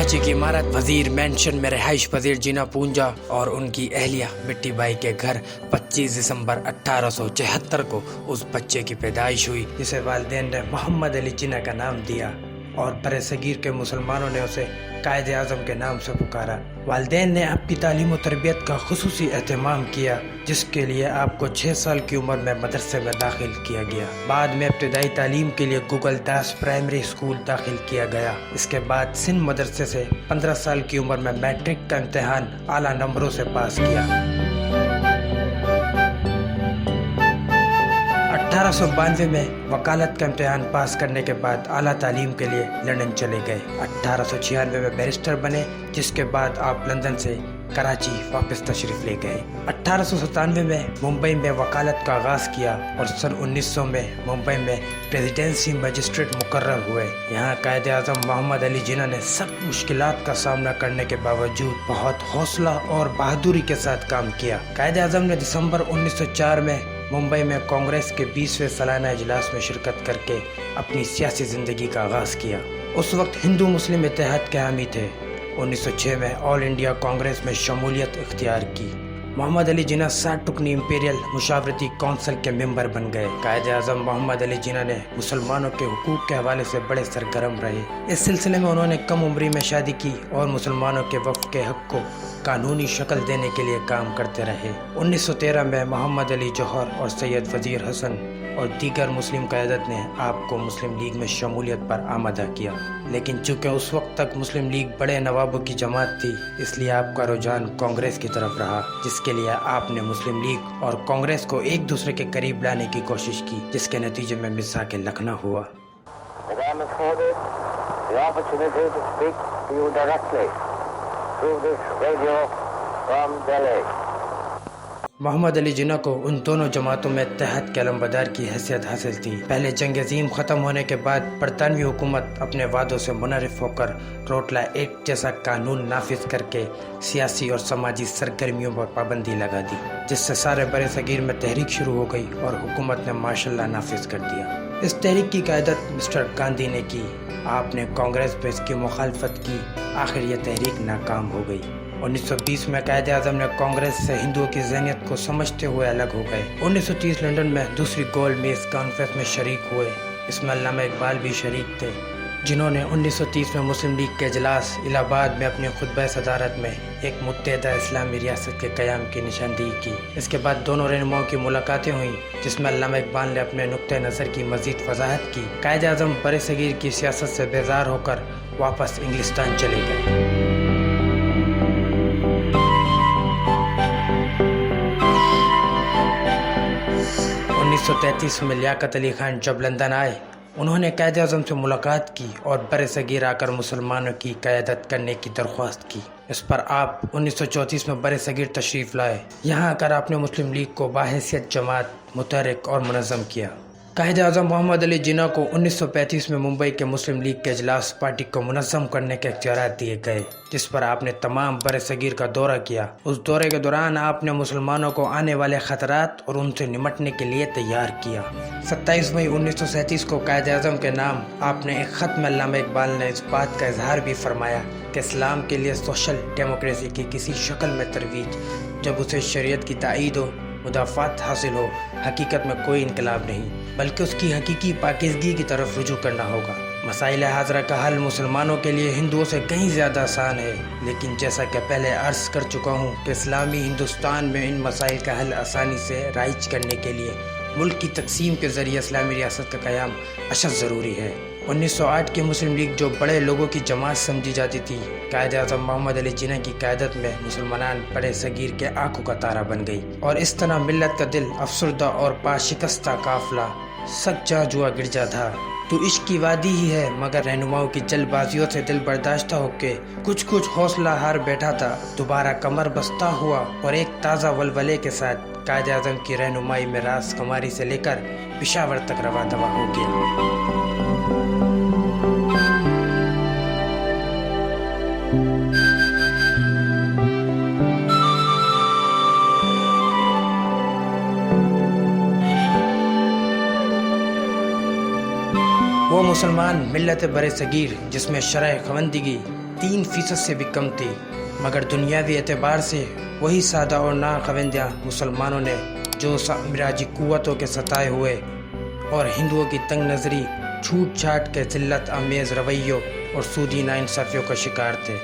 कराची की इमारत, वजीर मैंशन में रहाइश पजीर जीना पूंजा और उनकी अहलिया मिट्टी बाई के घर 25 दिसंबर 1874 को उस बच्चे की पैदाइश हुई जिसे वालिदैन ने मोहम्मद अली जिन्ना का नाम दिया और बड़े सगीर के मुसलमानों ने उसे कायद आज़म के नाम से पुकारा। वालिदैन ने आपकी तालीम और तरबियत का खुसूसी एहतमाम किया, जिसके लिए आपको 6 साल की उम्र में मदरसे में दाखिल किया गया। बाद में इब्तदाई तालीम के लिए गूगल दास प्राइमरी स्कूल दाखिल किया गया। इसके बाद सिंध मदरसे से 15 साल की उम्र में मैट्रिक का इम्तहान आला नंबरों से पास किया। 1892 में वकालत का इम्तहान पास करने के बाद आला तालीम के लिए लंदन चले गए। 1896 में बैरिस्टर बने, जिसके बाद आप लंदन से कराची वापस तशरीफ ले गए। 1897 में मुंबई में वकालत का आगाज़ किया और सन 1900 में मुंबई में प्रेसिडेंसी मजिस्ट्रेट मुकर्रर हुए। यहाँ कायद आज़म मोहम्मद अली जिन्ना ने सब मुश्किलात का सामना करने के बावजूद बहुत हौसला और बहादुरी के साथ काम किया। कायद आज़म ने दिसंबर 1904 में मुंबई में कांग्रेस के 20वें सालाना इजलास में शिरकत करके अपनी सियासी ज़िंदगी का आगाज़ किया। उस वक्त हिंदू मुस्लिम इत्तेहाद के हामी थे। 1906 में ऑल इंडिया कांग्रेस में शमूलियत इख्तियार की। मोहम्मद अली जिन्ना 60 रुकनी इंपीरियल मुशावरती कौंसिल के मेंबर बन गए। कायद आज़म मोहम्मद अली जिन्ना ने मुसलमानों के हुकूक के हवाले से बड़े सरगर्म रहे। इस सिलसिले में उन्होंने कम उम्री में शादी की और मुसलमानों के वक्फ के हक को कानूनी शक्ल देने के लिए काम करते रहे। 1913 में मोहम्मद अली जौहर और सैयद वजीर हसन और दीगर मुस्लिम क़यादत ने आपको मुस्लिम लीग में शमूलियत पर आमादा किया, लेकिन चूँकि उस वक्त तक मुस्लिम लीग बड़े नवाबों की जमात थी, इसलिए आपका रुझान कांग्रेस की तरफ रहा, जिसके लिए आपने मुस्लिम लीग और कांग्रेस को एक दूसरे के करीब लाने की कोशिश की, जिसके नतीजे में मिसाक लखना हुआ। मोहम्मद अली जिन्ना को उन दोनों जमातों में इत्तेहाद के अलमबरदार की हैसियत हासिल थी। पहले जंग अजीम ख़त्म होने के बाद बरतानवी हुकूमत अपने वादों से मुनरिफ होकर रोटला एक्ट जैसा कानून नाफिज करके सियासी और समाजी सरगर्मियों पर पाबंदी लगा दी, जिससे सारे बड़े सगीर में तहरीक शुरू हो गई और हुकूमत ने मार्शल लॉ नाफिज कर दिया। इस तहरीक की क़यादत मिस्टर गांधी ने की। आपने कांग्रेस पर इसकी मुखालफत की। आखिर यह तहरीक नाकाम हो गई। 1920 में कायद आज़म ने कांग्रेस से हिंदुओं की ज़हनियत को समझते हुए अलग हो गए। 1930 लंदन में दूसरी गोल्ड मेज कॉन्फ्रेंस में शरीक हुए। इसमें अल्लामा इकबाल भी शरीक थे, जिन्होंने 1930 में मुस्लिम लीग के इजलास इलाहाबाद में अपनी खुतबा सदारत में एक मुत्तहदा इस्लामी रियासत के क़याम की निशानदेही की। इसके बाद दोनों रहनुमाओं की मुलाकातें हुई, जिसमें अल्लामा इकबाल ने अपने नुक्ते नज़र की मज़ीद वजाहत की। कायद आज़म बड़े सगीर की सियासत से बेजार होकर वापस इंग्लिस्तान चले गए। 1933 में लियाकत अली खान जब लंदन आए, उन्होंने कायद आज़म से मुलाकात की और बड़े सगीर आकर मुसलमानों की क़यादत करने की दरख्वास्त की। इस पर आप 1934 में बड़े सगीर तशरीफ़ लाए। यहाँ आकर आपने मुस्लिम लीग को बाहैसियत जमात मुतहर्रिक और मुनज़्ज़म किया। कायद आज़म मोहम्मद अली जिन्ना को 1935 में मुंबई के मुस्लिम लीग के इजलास पार्टी को मुनज़्ज़म करने के इख्तियारात दिए गए, जिस पर आपने तमाम बड़े सगीर का दौरा किया। उस दौरे के दौरान आपने मुसलमानों को आने वाले ख़तरात और उनसे निमटने के लिए तैयार किया। 27 मई 1937 को कायद आज़म के नाम आपने एक ख़त में अल्लामा इकबाल ने इस बात का इजहार भी फरमाया कि इस्लाम के लिए सोशल डेमोक्रेसी की किसी शक्ल में तरवीज, जब उसे शरीयत की ताईद हो, मुदाफ़ात हासिल हो, हकीकत में कोई इनकलाब नहीं, बल्कि उसकी हकीकी पाकीज़गी की तरफ रुजू करना होगा। मसाइल हाज़रा का हल मुसलमानों के लिए हिंदुओं से कहीं ज़्यादा आसान है, लेकिन जैसा कि पहले अर्ज़ कर चुका हूँ कि इस्लामी हिंदुस्तान में इन मसाइल का हल आसानी से राइज करने के लिए मुल्क की तकसीम के ज़रिए इस्लामी रियासत का क़याम अशद ज़रूरी है। 1908 की मुस्लिम लीग जो बड़े लोगों की जमात समझी जाती थी, कायद आज़म मोहम्मद अली जिन्ना की क़यादत में मुसलमान बड़े सगीर के आंखों का तारा बन गई और इस तरह मिल्लत का दिल अफसरदा और पाशिकस्ता काफिला सक जा जुआ गिरजा था। तो इश्क की वादी ही है, मगर रहनुमाओं की जल्दबाजियों से दिल बर्दाश्त होके कुछ हौसला हार बैठा था। दोबारा कमर बस्ता हुआ और एक ताज़ा वलवले के साथ कायद आज़म की रहनुमाई में रास कुमारी से लेकर पेशावर तक रवा दवा हो गया। वो मुसलमान मिल्लत बरे सगीर जिसमें शरह खवंदगी 3% سے بھی کم تھی، مگر دنیاوی اعتبار سے وہی سادہ اور ناخواندہ مسلمانوں نے جو سامراجی قوتوں کے ستائے ہوئے اور ہندوؤں کی تنگ نظری، چھوٹ چھاٹ کے ذلت آمیز رویوں اور سودی ناانصافیوں کا شکار تھے۔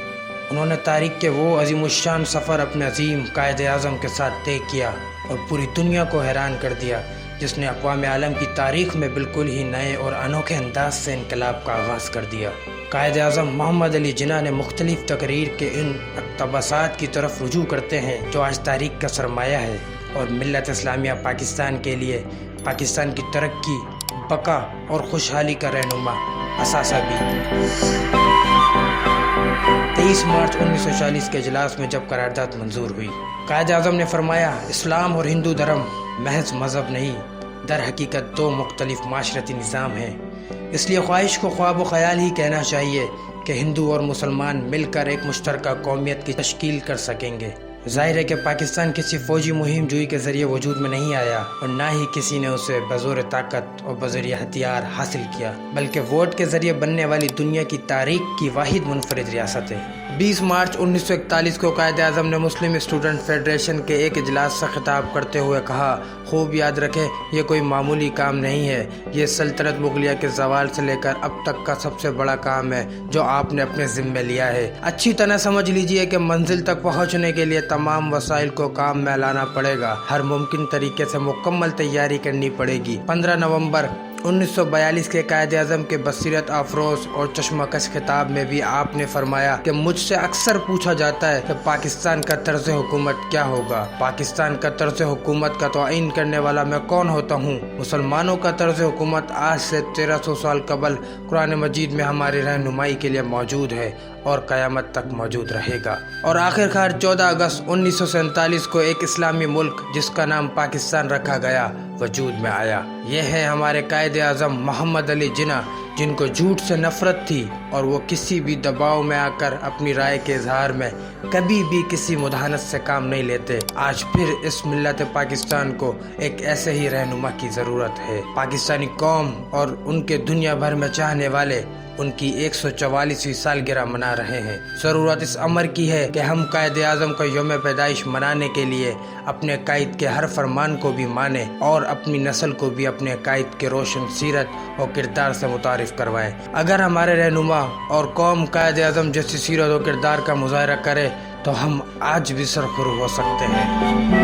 انہوں نے تاریخ کے وہ عظیم الشان سفر اپنے عظیم قائد اعظم کے ساتھ طے کیا اور پوری دنیا کو حیران کر دیا، جس نے اقوام عالم کی تاریخ میں بالکل ہی نئے اور انوکھے انداز سے انقلاب کا آغاز کر دیا۔ قائد اعظم محمد علی جناح نے مختلف تقریر کے ان اقتباسات کی طرف رجوع کرتے ہیں جو آج تاریخ کا سرمایہ ہے اور ملت اسلامیہ پاکستان کے لیے پاکستان کی ترقی، بقا اور خوشحالی کا رہنما اثاثہ بھی۔ 23 مارچ 1940 کے اجلاس میں جب قرارداد منظور ہوئی، قائد اعظم نے فرمایا، اسلام اور ہندو دھرم محض مذہب نہیں، در حقیقت دو مختلف معاشرتی نظام ہیں۔ اس لیے خواہش کو خواب و خیال ہی کہنا چاہیے کہ ہندو اور مسلمان مل کر ایک مشترکہ قومیت کی تشکیل کر سکیں گے۔ ظاہر ہے کہ پاکستان کسی فوجی مہم جوئی کے ذریعے وجود میں نہیں آیا اور نہ ہی کسی نے اسے بزور طاقت اور بذریعہ ہتھیار حاصل کیا، بلکہ ووٹ کے ذریعے بننے والی دنیا کی تاریخ کی واحد منفرد ریاست ہے۔ 20 مارچ 1941 کو قائد اعظم نے مسلم اسٹوڈنٹ فیڈریشن کے ایک اجلاس سے خطاب کرتے ہوئے کہا، خوب یاد رکھیں، یہ کوئی معمولی کام نہیں ہے، یہ سلطنت مغلیہ کے زوال سے لے کر اب تک کا سب سے بڑا کام ہے جو آپ نے اپنے ذمے لیا ہے۔ اچھی طرح سمجھ لیجئے کہ منزل تک پہنچنے کے لیے تمام وسائل کو کام میں لانا پڑے گا، ہر ممکن طریقے سے مکمل تیاری کرنی پڑے گی۔ 15 نومبر 1942 کے قائد اعظم کے بصیرت افروز اور چشمہ کش خطاب میں بھی آپ نے فرمایا کہ مجھ سے اکثر پوچھا جاتا ہے کہ پاکستان کا طرز حکومت کیا ہوگا۔ پاکستان کا طرز حکومت کا تعین کرنے والا میں کون ہوتا ہوں؟ مسلمانوں کا طرز حکومت آج سے 1300 سال قبل قرآن مجید میں ہماری رہنمائی کے لیے موجود ہے اور قیامت تک موجود رہے گا۔ اور آخرکار 14 اگست 1947 کو ایک اسلامی ملک جس کا نام پاکستان رکھا گیا وجود میں آیا۔ یہ ہے ہمارے قائد اعظم محمد علی جناح، جن کو جھوٹ سے نفرت تھی اور وہ کسی بھی دباؤ میں آ کر اپنی رائے کے اظہار میں کبھی بھی کسی مداہنت سے کام نہیں لیتے۔ آج پھر اس ملت پاکستان کو ایک ایسے ہی رہنما کی ضرورت ہے۔ پاکستانی قوم اور ان کے دنیا بھر میں چاہنے والے ان کی 144ویں سالگرہ منا رہے ہیں۔ ضرورت اس امر کی ہے کہ ہم قائد اعظم کا یوم پیدائش منانے کے لیے اپنے قائد کے ہر فرمان کو بھی مانیں اور اپنی نسل کو بھی اپنے قائد کے روشن سیرت اور کردار سے متعارف کروائیں۔ اگر ہمارے رہنما اور قوم قائد اعظم جیسی سیرت اور کردار کا مظاہرہ کرے تو ہم آج بھی سرخرو ہو سکتے ہیں۔